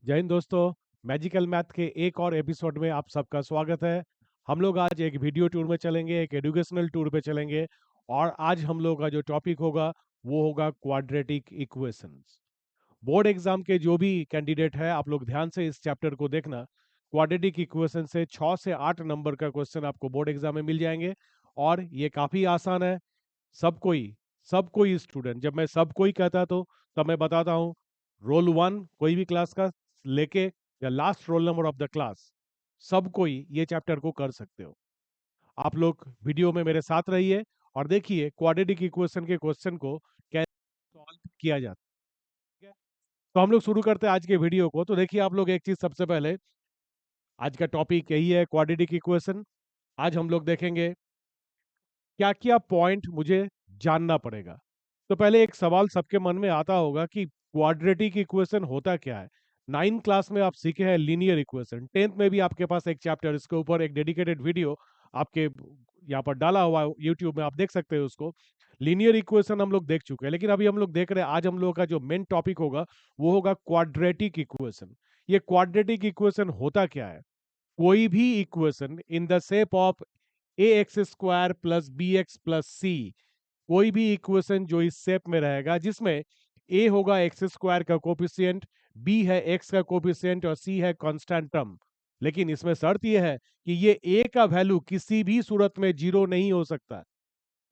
जय हिंद दोस्तों। Magical math के एक और एपिसोड में आप सबका स्वागत है। हम लोग आज एक वीडियो टूर में चलेंगे, एक एजुकेशनल टूर पे चलेंगे और आज हम लोग का जो टॉपिक होगा वो होगा क्वाड्रेटिक इक्वेशंस। बोर्ड एग्जाम के जो भी कैंडिडेट है, आप लोग ध्यान से इस चैप्टर को देखना। क्वाड्रेटिक इक्वेशन से 6 से 8 नंबर का क्वेश्चन आपको बोर्ड एग्जाम में मिल जाएंगे और ये काफी आसान है। सब कोई सब कोई स्टूडेंट, जब मैं सब कोई कहता तो तब मैं बताता हूँ, रोल 1 कोई भी क्लास का लेके या last roll number of the class, सब कोई ये चैप्टर को कर सकते हो। आप लोग वीडियो में मेरे साथ रहिए और देखिए क्वाड्रेटिक इक्वेशन के क्वेश्चन को कैसे सॉल्व किया जाता है। तो हम लोग शुरू करते हैं आज के वीडियो को। तो देखिए आप लोग, एक चीज सबसे पहले, आज का टॉपिक यही है क्वाड्रेटिक इक्वेशन। आज हम लोग देखेंगे क्या क्या पॉइंट मुझे जानना पड़ेगा। तो पहले एक सवाल सबके मन में आता होगा कि क्वाड्रेटिक इक्वेशन होता क्या है। 9th क्लास में आप सीखे हैं लीनियर इक्वेशन, 10th में भी आपके पास एक चैप्टर, इसके ऊपर एक डेडिकेटेड वीडियो आपके यहाँ पर डाला हुआ है यूट्यूब में, आप देख सकते हैं उसको। लीनियर इक्वेशन हम लोग देख चुके हैं, लेकिन अभी हम लोग देख रहे हैं, आज हम लोग का जो मेन टॉपिक होगा वो होगा क्वाड्रेटिक इक्वेशन। ये क्वाड्रेटिक इक्वेशन होता क्या है? कोई भी equation in the shape of A X square plus B X plus C, कोई भी इक्वेशन जो इस शेप में रहेगा, जिसमें ए होगा एक्स स्क्वायर का कोफिशिएंट, बी है एक्स का कोफिशिएंट और सी है कांस्टेंट टर्म। लेकिन इसमें शर्त यह है कि ये ए का वैल्यू किसी भी सूरत में जीरो नहीं हो सकता।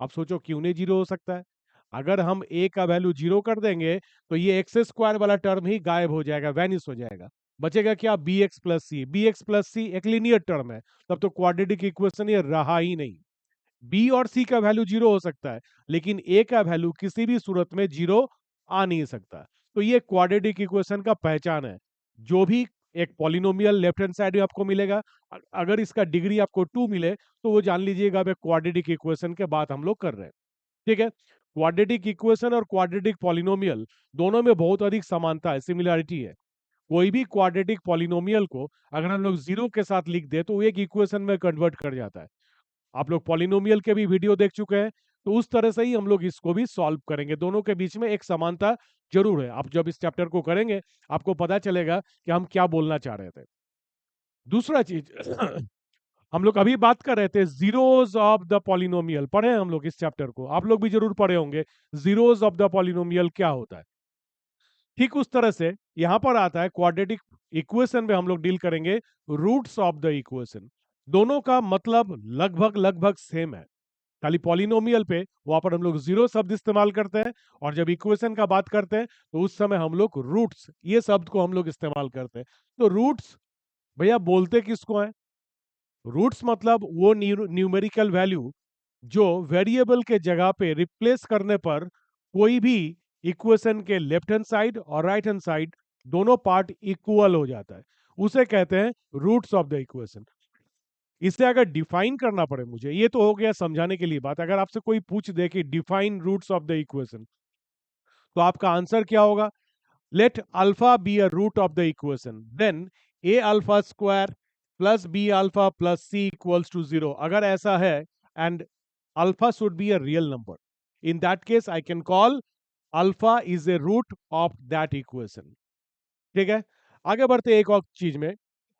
अब सोचो क्यों नहीं जीरो हो सकता है? अगर हम ए का वैल्यू जीरो कर देंगे तो ये एक्स स्क्वायर वाला टर्म ही गायब हो जाएगा, वैनिश हो जाएगा। बचेगा क्या? बी एक्स प्लस सी। बी एक्स प्लस सी एक लीनियर टर्म है, तब तो क्वाड्रेटिक इक्वेशन ये रहा ही नहीं। बी और सी का वैल्यू जीरो हो सकता है, लेकिन ए का वैल्यू किसी भी सूरत में जीरो आ नहीं सकता। तो ये क्वाड्रेटिक इक्वेशन का पहचान है। जो भी एक पॉलिनोमियल लेफ्ट हैंड साइड में आपको मिलेगा, अगर इसका डिग्री आपको 2 मिले तो वो जान लीजिएगा क्वाड्रेटिक इक्वेशन के बात हम लोग कर रहे हैं। ठीक है। क्वाड्रेटिक इक्वेशन और क्वाड्रेटिक पॉलिनोमियल दोनों में बहुत अधिक समानता है, सिमिलरिटी है। कोई भी क्वाड्रेटिक पॉलिनोमियल को अगर हम लोग जीरो के साथ लिख दे तो वो एक इक्वेशन में कन्वर्ट कर जाता है। आप लोग पॉलिनोमियल के भी वीडियो देख चुके हैं, तो उस तरह से ही हम लोग इसको भी सॉल्व करेंगे। दोनों के बीच में एक समानता जरूर है। आप जब इस चैप्टर को करेंगे आपको पता चलेगा कि हम क्या बोलना चाह रहे थे। दूसरा चीज हम लोग अभी बात कर रहे थे जीरोस ऑफ द पॉलिनोमियल, पढ़े हम लोग इस चैप्टर को, आप लोग भी जरूर पढ़े होंगे। जीरोस ऑफ द पॉलिनोमियल क्या होता है? ठीक उस तरह से यहां पर आता है क्वाड्रेटिक इक्वेशन में हम लोग डील करेंगे रूट्स ऑफ द इक्वेशन। दोनों का मतलब लगभग लगभग सेम है। खाली पॉलिनोमियल पे वहां पर हम लोग जीरो शब्द इस्तेमाल करते हैं, और जब इक्वेशन का बात करते हैं तो उस समय हम लोग रूट्स ये शब्द को हम लोग इस्तेमाल करते हैं। तो रूट्स भैया बोलते किसको है? रूट्स मतलब वो न्यूमेरिकल वैल्यू जो वेरिएबल के जगह पे रिप्लेस करने पर कोई भी इक्वेशन के लेफ्ट हैंड साइड और राइट हैंड साइड दोनों पार्ट इक्वल हो जाता है, उसे कहते हैं रूट्स ऑफ द इक्वेशन। इसे अगर डिफाइन करना पड़े मुझे, ये तो हो गया समझाने के लिए बात, अगर आपसे कोई पूछ दे कि define roots of the equation, तो आपका आंसर क्या होगा? Let alpha be a root of the equation, then a alpha square plus b alpha plus c equals to zero. अगर ऐसा है and alpha should be a real number, in that case I can call alpha is a root of that equation. ठीक है। आगे बढ़ते एक और चीज में,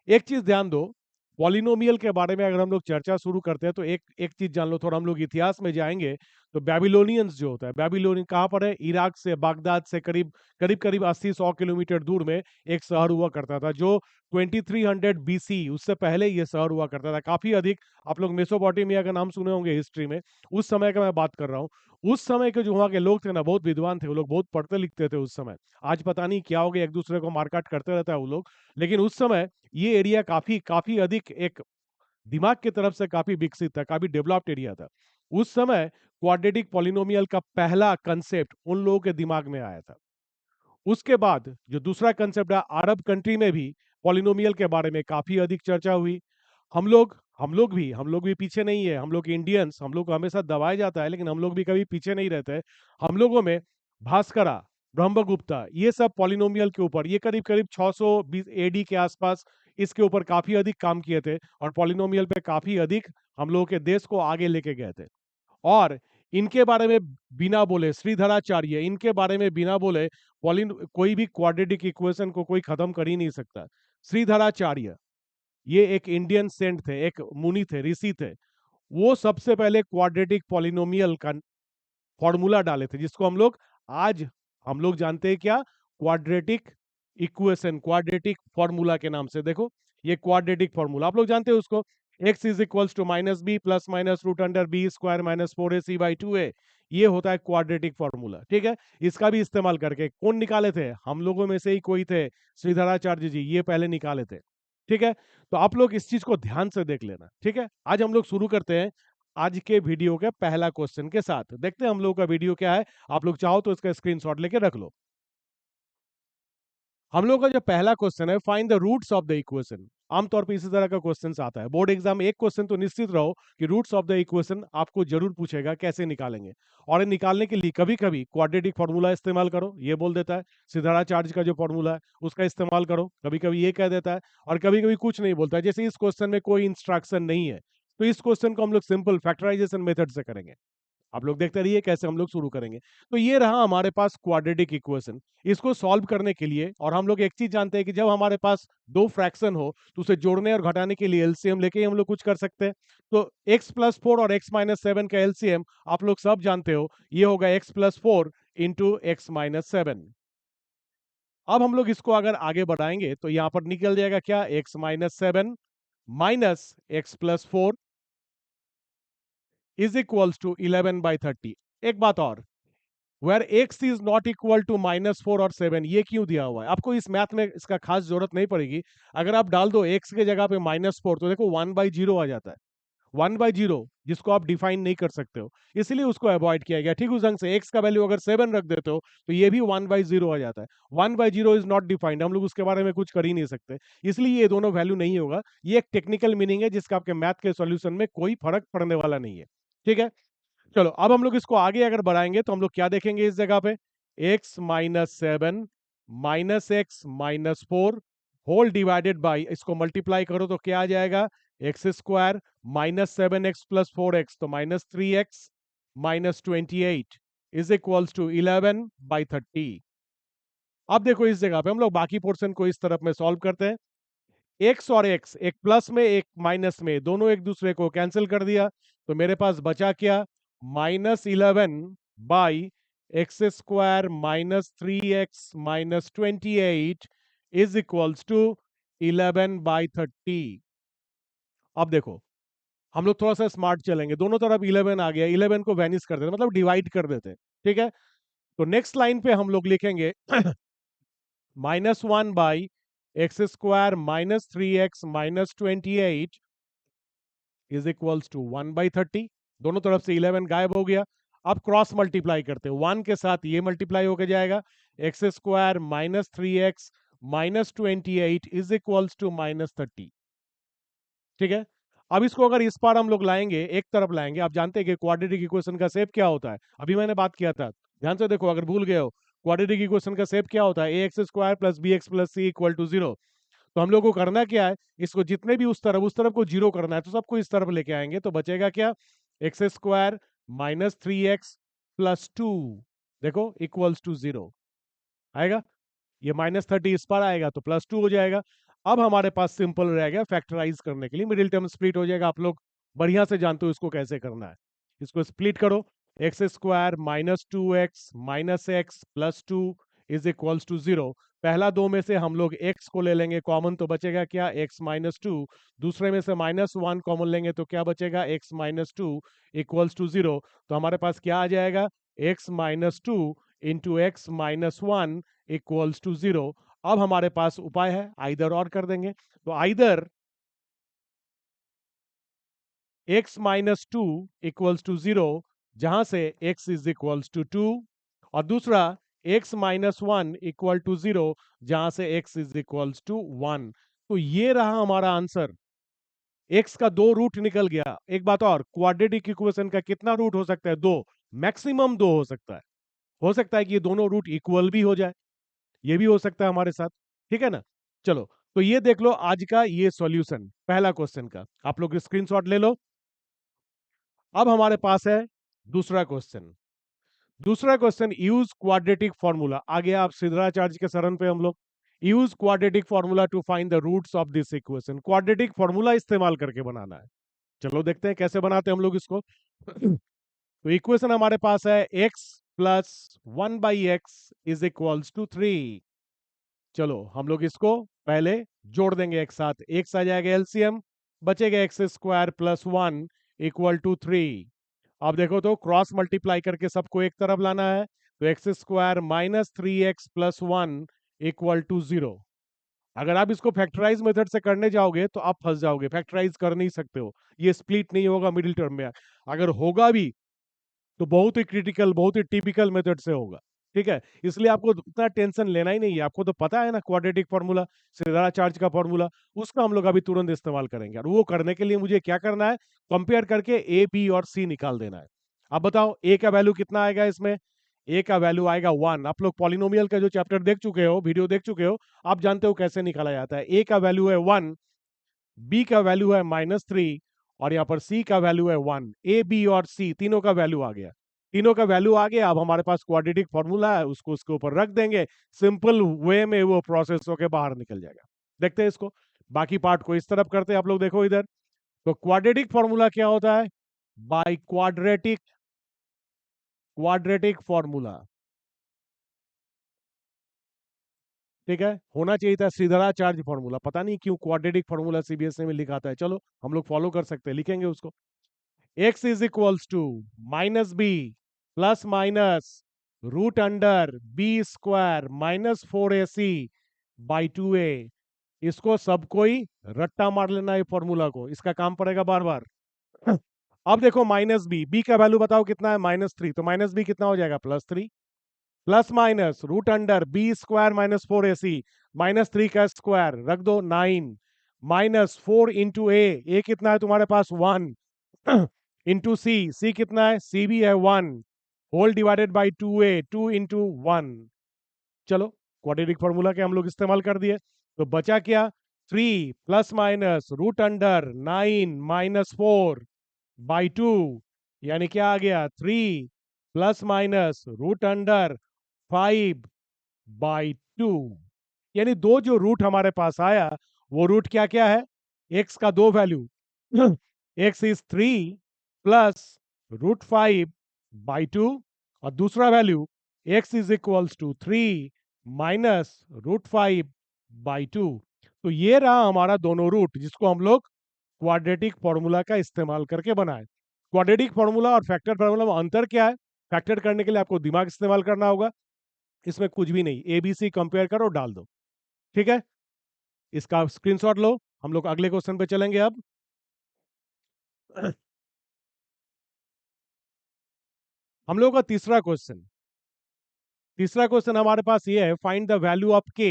एक चीज ध्यान दो, पॉलिनोमियल के बारे में अगर हम लोग चर्चा शुरू करते हैं तो एक एक चीज जान लो, थोड़ा हम लोग इतिहास में जाएंगे तो बेबीलोनियंस जो होता है, बेबीलोनियन कहाँ पर है? इराक से, बागदाद से करीब करीब करीब 80-100 किलोमीटर दूर में एक शहर हुआ करता था, जो 2300 बीसी, उससे पहले ये शहर हुआ करता था। काफी अधिक, आप लोग मेसोपोटामिया का नाम सुने होंगे हिस्ट्री में, उस समय का मैं बात कर रहा हूँ। उस समय के जो वहाँ के लोग थे ना, बहुत विद्वान थे वो लोग, बहुत पढ़ते लिखते थे उस समय। आज पता नहीं क्या हो गया, एक दूसरे को मारकाट करते रहता है वो लोग, लेकिन उस समय ये एरिया काफी काफी अधिक एक दिमाग की तरफ से काफी विकसित था, काफी डेवलप्ड एरिया था। उस समय क्वाड्रेटिक पॉलिनोमियल का पहला कंसेप्ट उन लोगों के दिमाग में आया था। उसके बाद जो दूसरा कंसेप्ट है, अरब कंट्री में भी पॉलिनोमियल के बारे में काफी अधिक चर्चा हुई। हम लोग भी पीछे नहीं है। हम लोग इंडियंस, हम लोग को हमेशा दबाया जाता है, लेकिन हम लोग भी कभी पीछे नहीं रहते। हम लोगों में भास्करा, ब्रह्मगुप्ता, ये सब पॉलिनोमियल के ऊपर, ये करीब करीब 620 एडी के आसपास इसके ऊपर काफी अधिक काम किए थे और पॉलिनोमियल पे काफी अधिक हम लोगों के देश को आगे लेके गए थे। और इनके बारे में बिना बोले, श्रीधराचार्य, इनके बारे में बिना बोले कोई भी क्वाड्रेटिक इक्वेशन को कोई खत्म कर ही नहीं सकता। श्रीधराचार्य, ये एक इंडियन सेंट थे, एक मुनि थे, ऋषि थे। वो सबसे पहले क्वाड्रेटिक पॉलिनोमियल का फॉर्मूला डाले थे, जिसको आज हम लोग जानते हैं क्या, क्वाड्रेटिक इक्वेशन, क्वाड्रेटिक फॉर्मूला के नाम से। देखो ये क्वाड्रेटिक फॉर्मूला आप लोग जानते हैं उसको, x is equals to minus b plus minus root under b square minus 4ac/2a, ये होता है क्वाड्रेटिक फॉर्मूला। ठीक है, इसका भी इस्तेमाल करके कौन निकाले थे, हम लोगों में से ही कोई थे, श्रीधराचार्य जी, ये पहले निकाले थे। ठीक है, तो आप लोग इस चीज को ध्यान से देख लेना। ठीक है, आज हम लोग शुरू करते हैं आज के वीडियो के पहला क्वेश्चन के साथ। देखते हैं हम लोग का वीडियो क्या है, आप लोग चाहो तो इसका स्क्रीनशॉट लेके रख लो। हम लोग का जो पहला क्वेश्चन है, find the roots of the equation. आमतौर पर इसी तरह का क्वेश्चन आता है बोर्ड एग्जाम में। एक क्वेश्चन तो निश्चित रहो कि रूट्स ऑफ द इक्वेशन आपको जरूर पूछेगा, कैसे निकालेंगे। और ये निकालने के लिए कभी कभी क्वाड्रेटिक फॉर्मूला इस्तेमाल करो, ये बोल देता है। श्रीधराचार्य का जो फॉर्मूला है उसका इस्तेमाल करो, कभी कभी ये कह देता है। और कभी कभी कुछ नहीं बोलता है, जैसे इस क्वेश्चन में कोई इंस्ट्रक्शन नहीं है, तो इस क्वेश्चन को हम लोग सिंपल फैक्टराइजेशन मेथड से करेंगे। आप लोग देखते रहिए कैसे हम लोग शुरू करेंगे। तो ये रहा हमारे पास क्वाड्रेटिक इक्वेशन। इसको सॉल्व करने के लिए, और हम लोग एक चीज जानते हैं कि जब हमारे पास दो फ्रैक्शन हो तो उसे जोड़ने और घटाने के लिए एलसीएम लेके ही हम लोग कुछ कर सकते हैं। तो x+4 और x-7 का एलसीएम आप लोग सब जानते हो, ये होगा x+4 इंटू x-7। अब हम लोग इसको अगर आगे बढ़ाएंगे तो यहां पर निकल जाएगा क्या, x-7 minus x+4 is equals to 11/30। एक बात और, where x is not equal to -4 और 7, ये क्यों दिया हुआ है आपको, इस मैथ में इसका खास जरूरत नहीं पड़ेगी। अगर आप डाल दो एक्स के जगह पे -4 तो देखो 1/0 आ जाता है। 1/0 जिसको आप डिफाइन नहीं कर सकते हो, इसलिए उसको अवॉइड किया गया। ठीक उस ढंग से एक्स का वैल्यू अगर 7 रख देते हो तो ये भी 1/0 आ जाता है। 1/0 इज नॉट डिफाइंड, हम लोग उसके बारे में कुछ कर ही नहीं सकते, इसलिए ये दोनों वैल्यू नहीं होगा। ये एक टेक्निकल मीनिंग है जिसका आपके मैथ के सॉल्यूशन में कोई फर्क पड़ने वाला नहीं है। ठीक है, चलो अब हम लोग इसको आगे अगर बढ़ाएंगे तो हम लोग क्या देखेंगे इस जगह पे, x-7 minus x-4 whole divided by, इसको मल्टीप्लाई करो तो क्या आ जाएगा, x² -7x + 4x तो -3x -28 इज इक्वल्स टू 11/30। अब देखो इस जगह पे हम लोग बाकी पोर्शन को इस तरफ में सॉल्व करते हैं। एक्स और एक्स, एक प्लस में एक माइनस में, दोनों एक दूसरे को कैंसिल कर दिया, तो मेरे पास बचा क्या, -11/x² -3x -28 is equals to 11/30। अब देखो हम लोग थोड़ा सा स्मार्ट चलेंगे, दोनों तरफ 11 आ गया, 11 को वैनिश कर देते, मतलब डिवाइड कर देते हैं। ठीक है, तो नेक्स्ट लाइन पे हम लोग लिखेंगे -1/x² -3x -28 is equals to 1/30। दोनों तरफ से 11 गायब हो गया। अब क्रॉस मल्टीप्लाई करते हैं, 1 के साथ ये मल्टीप्लाई होकर जाएगा, x² -3x -28 is equals to -30। ठीक है, अब इसको अगर इस पार हम लोग लाएंगे, एक तरफ लाएंगे, आप जानते हैं कि क्वाड्रेटिक इक्वेशन का शेप क्या होता है, अभी मैंने बात किया था, ध्यान से देखो अगर भूल गए हो। क्वाड्रेटिक इक्वेशन का शेप क्या होता है, ax² + bx + c = 0। तो हम लोग को करना क्या है, इसको जितने भी उस तरफ को जीरो करना है, तो सबको इस तरफ लेके आएंगे, तो बचेगा क्या, x² -3x + 2 देखो इक्वल्स टू 0 आएगा। ये -30 इस पर आएगा तो +2 हो जाएगा। अब हमारे पास सिंपल रह गया फैक्टराइज करने के लिए, मिडिल टर्म स्प्लिट हो जाएगा। आप लोग बढ़िया से जानते हो इसको कैसे करना है। इसको स्प्लिट करो, x² -2x -x + 2 is equals to 0। पहला दो में से हम लोग x को ले लेंगे कॉमन, तो बचेगा क्या, x -2। दूसरे में से -1 कॉमन लेंगे तो क्या बचेगा, x -2 इक्वल्स टू 0। तो हमारे पास क्या आ जाएगा, x -2 into x -1 equals to 0। अब हमारे पास उपाय है, आइदर और कर देंगे, तो आइदर x -2 इक्वल्स टू 0, जहां से x इज इक्वल्स टू 2, और दूसरा x -1 इक्वल टू 0, जहां से x इज इक्वल्स टू 1। तो ये रहा हमारा आंसर। x का 2 रूट निकल गया। एक बात और, क्वाड्रेटिक इक्वेशन का कितना रूट हो सकता है, 2, मैक्सिमम 2 हो सकता है। हो सकता है कि ये दोनों रूट इक्वल भी हो जाए, ये भी हो सकता है हमारे साथ। ठीक है ना, चलो तो ये देख लो आज का ये सॉल्यूशन पहला क्वेश्चन का, आप लोग स्क्रीनशॉट ले लो। अब हमारे पास है दूसरा क्वेश्चन यूज क्वाड्रेटिक फॉर्मूला। आ गया आप सिद्धाचार्य के शरण पे हम लोग। Use quadratic formula to find the roots of this equation. Quadratic formula इस्तेमाल करके बनाना है। चलो देखते हैं कैसे बनाते हैं हम लोग इसको। तो इक्वेशन हमारे पास है x plus 1/x is equals to 3। चलो हम लोग इसको पहले जोड़ देंगे एक साथ। x आ जाएगा एलसीएम, बचेगा x square plus 1 equal to 3। अब देखो तो क्रॉस मल्टीप्लाई करके सबको एक तरफ लाना है। तो x square minus 3x plus 1 equal to 0। अगर आप इसको फैक्टराइज मेथड से करने जाओगे तो आप फंस जाओगे, फैक्टराइज कर नहीं सकते हो, ये स्प्लिट नहीं होगा मिडिल टर्म में। अगर होगा भी तो बहुत ही क्रिटिकल, बहुत ही टिपिकल मेथड से होगा। ठीक है, इसलिए आपको उतना टेंशन लेना ही नहीं है। आपको तो पता है ना क्वाड्रेटिक फॉर्मूला, सिद्धाचार्य का फॉर्मूला, उसका हम लोग अभी तुरंत इस्तेमाल करेंगे। और वो करने के लिए मुझे क्या करना है, कंपेयर करके ए बी और सी निकाल देना है। अब बताओ ए का वैल्यू कितना आएगा इसमें। ए का वैल्यू आएगा 1। आप लोग पॉलिनोमियल का जो चैप्टर देख चुके हो, वीडियो देख चुके हो, आप जानते हो कैसे निकाला जाता है। ए का वैल्यू है 1, बी का वैल्यू है -3 और यहाँ पर सी का वैल्यू है 1। ए बी और सी तीनों का वैल्यू आ गया। तीनों का वैल्यू आ गया। अब हमारे पास क्वाड्रेटिक फॉर्मूला है, उसको उसके ऊपर रख देंगे। सिंपल वे में वो प्रोसेस होकर बाहर निकल जाएगा। देखते हैं इसको। बाकी पार्ट को इस तरफ करते हैं। आप लोग देखो इधर। तो क्वाड्रेटिक फॉर्मूला क्या होता है, बाय क्वाड्रेटिक फॉर्मूला। ठीक है, होना चाहिए था सिद्धाचार्य फॉर्मूला, पता नहीं क्यों क्वाड्रेटिक फॉर्मूला सीबीएसई में लिखा आता है। चलो हम लोग फॉलो कर सकते हैं, लिखेंगे उसको। x is equals to minus b plus minus root under b square minus 4ac by 2a। इसको सबको ही रट्टा मार लेना है फॉर्मूला को, इसका काम पड़ेगा बार बार। अब देखो माइनस बी का वैल्यू बताओ कितना है, -3। तो माइनस बी कितना हो जाएगा, +3 plus minus root under b square -4ac -3 का स्क्वायर रख दो 9 -4 इंटू ए कितना है तुम्हारे पास 1 इंटू सी कितना है, सी भी है 1 whole divided by 2a 2 into 1। चलो क्वाड्रेटिक फॉर्मूला के हम लोग इस्तेमाल कर दिए। तो बचा क्या, 3 plus minus root under 9 -4 by 2, यानी क्या आ गया 3 plus minus root under 5 by 2। यानी दो जो रूट हमारे पास आया, वो रूट क्या क्या है, एक्स का दो value, x is 3 plus √5 by 2, और दूसरा value x is equals to 3 minus √5 by 2। तो ये रहा हमारा दोनों रूट, जिसको हम लोग क्वाड्रेटिक फॉर्मूला का इस्तेमाल करके बनाए। क्वाड्रेटिक फॉर्मूला और फैक्टर फॉर्मूला में अंतर क्या है, फैक्टर करने के लिए आपको दिमाग इस्तेमाल करना होगा। इसमें कुछ भी नहीं, एबीसी कंपेयर करो डाल दो। ठीक है, इसका स्क्रीनशॉट लो। हम लोग अगले क्वेश्चन पे चलेंगे अब। हम लोग का तीसरा क्वेश्चन हमारे पास ये है, फाइंड द वैल्यू ऑफ के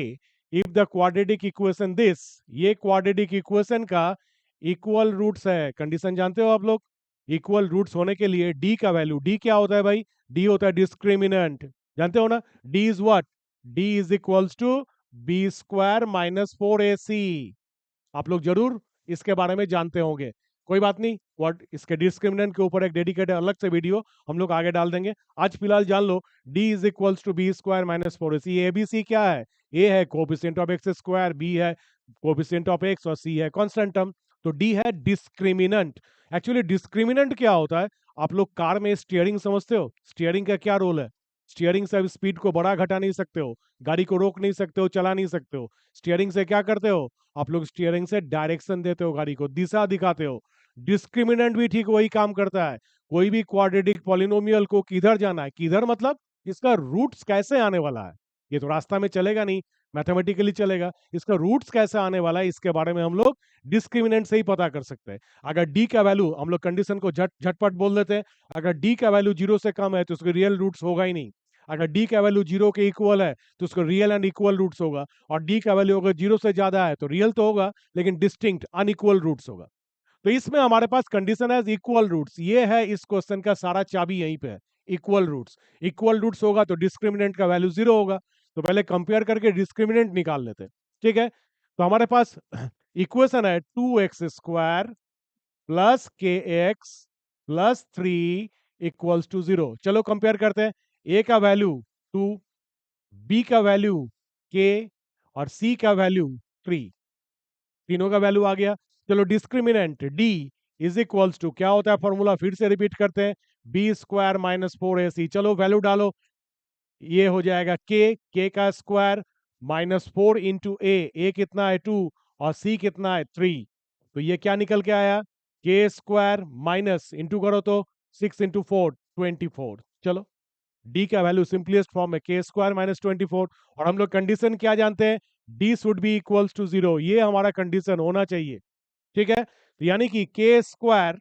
if the quadratic equation this. ये क्वाड्रेटिक इक्वेशन का इक्वल रूट्स है। कंडीशन जानते हो आप लोग, इक्वल रूट्स होने के लिए डी का वैल्यू, डी क्या होता है भाई, डी होता है डिस्क्रिमिनेंट। जानते हो ना, D is what, D is equals to B square -4ac। आप लोग जरूर इसके बारे में जानते होंगे, कोई बात नहीं। व्हाट, इसके डिस्क्रिमिनेंट के ऊपर एक डेडिकेटेड अलग से वीडियो हम लोग आगे डाल देंगे। आज फिलहाल जान लो D is equals to B square -4ac। A B C क्या है, ए है coefficient of X square, B है कोफिशिएंट ऑफ एक्स और सी है कांस्टेंट टर्म। तो डी है डिस्क्रिमिनेंट। एक्चुअली डिस्क्रिमिनेंट क्या होता है, आप लोग कार में स्टीयरिंग समझते हो, स्टीयरिंग का क्या रोल है, स्टीयरिंग से स्पीड को बढ़ा घटा नहीं सकते हो, गाड़ी को रोक नहीं सकते हो, चला नहीं सकते हो। स्टीयरिंग से क्या करते हो आप लोग, स्टीयरिंग से डायरेक्शन देते हो, गाड़ी को दिशा दिखाते हो। डिस्क्रिमिनेंट भी ठीक वही काम करता है। कोई भी क्वाड्रेटिक पॉलिनोमियल को किधर जाना है, किधर मतलब इसका रूट्स कैसे आने वाला है, ये तो रास्ता में चलेगा नहीं, मैथमेटिकली चलेगा। इसका रूट्स कैसे आने वाला है, इसके बारे में हम लोग डिस्क्रिमिनेंट से ही पता कर सकते हैं। अगर डी का वैल्यू, हम लोग कंडीशन को झटपट बोल देते हैं, अगर डी का वैल्यू 0 से कम है तो उसके रियल रूट्स होगा ही नहीं। अगर डी का वैल्यू 0 के इक्वल है तो उसको रियल एंड इक्वल रूट्स होगा, और डी का वैल्यू अगर 0 से ज्यादा है तो रियल तो होगा लेकिन डिस्टिंक्ट अनइक्वल रूट्स होगा। तो इसमें हमारे पास कंडीशन है इक्वल रूट्स। ये है इस क्वेश्चन का सारा चाबी, यहीं पे है, इक्वल रूट्स। इक्वल रूट्स होगा तो डिस्क्रिमिनेंट का वैल्यू 0 होगा। तो पहले कंपेयर करके डिस्क्रिमिनेंट निकाल लेते हैं। ठीक है, तो हमारे पास इक्वेशन है 2x स्क्वायर प्लस के एक्स प्लस 3 इक्वल्स टू 0। चलो कंपेयर करते हैं, ए का वैल्यू 2, बी का वैल्यू के और सी का वैल्यू 3, तीनों का वैल्यू आ गया। चलो discriminant D is equals to, क्या होता है फॉर्मूला, फिर से रिपीट करते हैं, बी स्क्वायर माइनस 4ac। चलो वैल्यू डालो, ये हो जाएगा के का स्क्वायर माइनस 4 इंटू ए कितना है 2 और सी कितना है 3, तो ये क्या निकल के आया, के स्क्वायर माइनस इंटू करो तो 6 इंटू 4 24। चलो डी का वैल्यू सिंपलेस्ट फॉर्म है के स्क्वायर माइनस 24, और हम लोग कंडीशन क्या जानते हैं, D should be equals to 0, ये हमारा कंडीशन होना चाहिए। ठीक है, तो यानी कि के स्क्वायर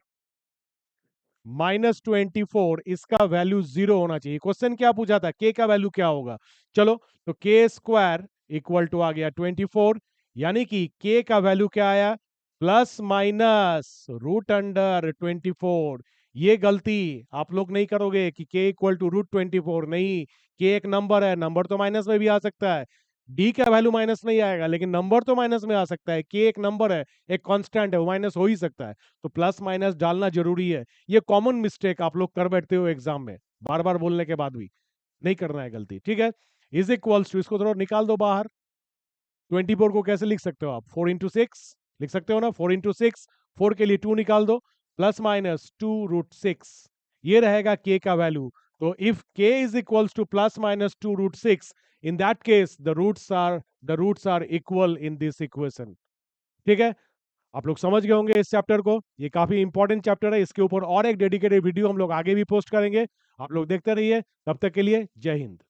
-24 इसका वैल्यू 0 होना चाहिए। क्वेश्चन क्या पूछा था, के का वैल्यू क्या होगा। चलो तो के स्क्वायर इक्वल टू आ गया 24, यानी कि के का वैल्यू क्या आया, प्लस माइनस रूट अंडर 24। ये गलती आप लोग नहीं करोगे कि के इक्वल टू रूट 24, नहीं, के एक नंबर है, नंबर तो माइनस में भी आ सकता है। डी का वैल्यू माइनस नहीं आएगा, लेकिन नंबर तो माइनस में आ सकता है, के एक नंबर है, एक कांस्टेंट है, वो माइनस हो ही सकता है, तो प्लस माइनस डालना जरूरी है। ये कॉमन मिस्टेक आप लोग कर बैठते हो एग्जाम में, बार बार बोलने के बाद भी, नहीं करना है गलती। ठीक है, इज इक्वल्स टू, इसको थोड़ा निकाल दो बाहर, 24 को कैसे लिख सकते हो आप, 4 इंटू 6 लिख सकते हो ना, 4 इंटू 6, 4 के लिए 2 निकाल दो, प्लस माइनस 2 रूट 6, ये रहेगा के का वैल्यू। तो if K is equals to plus minus 2 root 6, in that case the roots are equal in this equation. ठीक है, आप लोग समझ गए होंगे इस चैप्टर को, ये काफी इंपॉर्टेंट चैप्टर है, इसके ऊपर और एक डेडिकेटेड वीडियो हम लोग आगे भी पोस्ट करेंगे, आप लोग देखते रहिए, तब तक के लिए जय हिंद।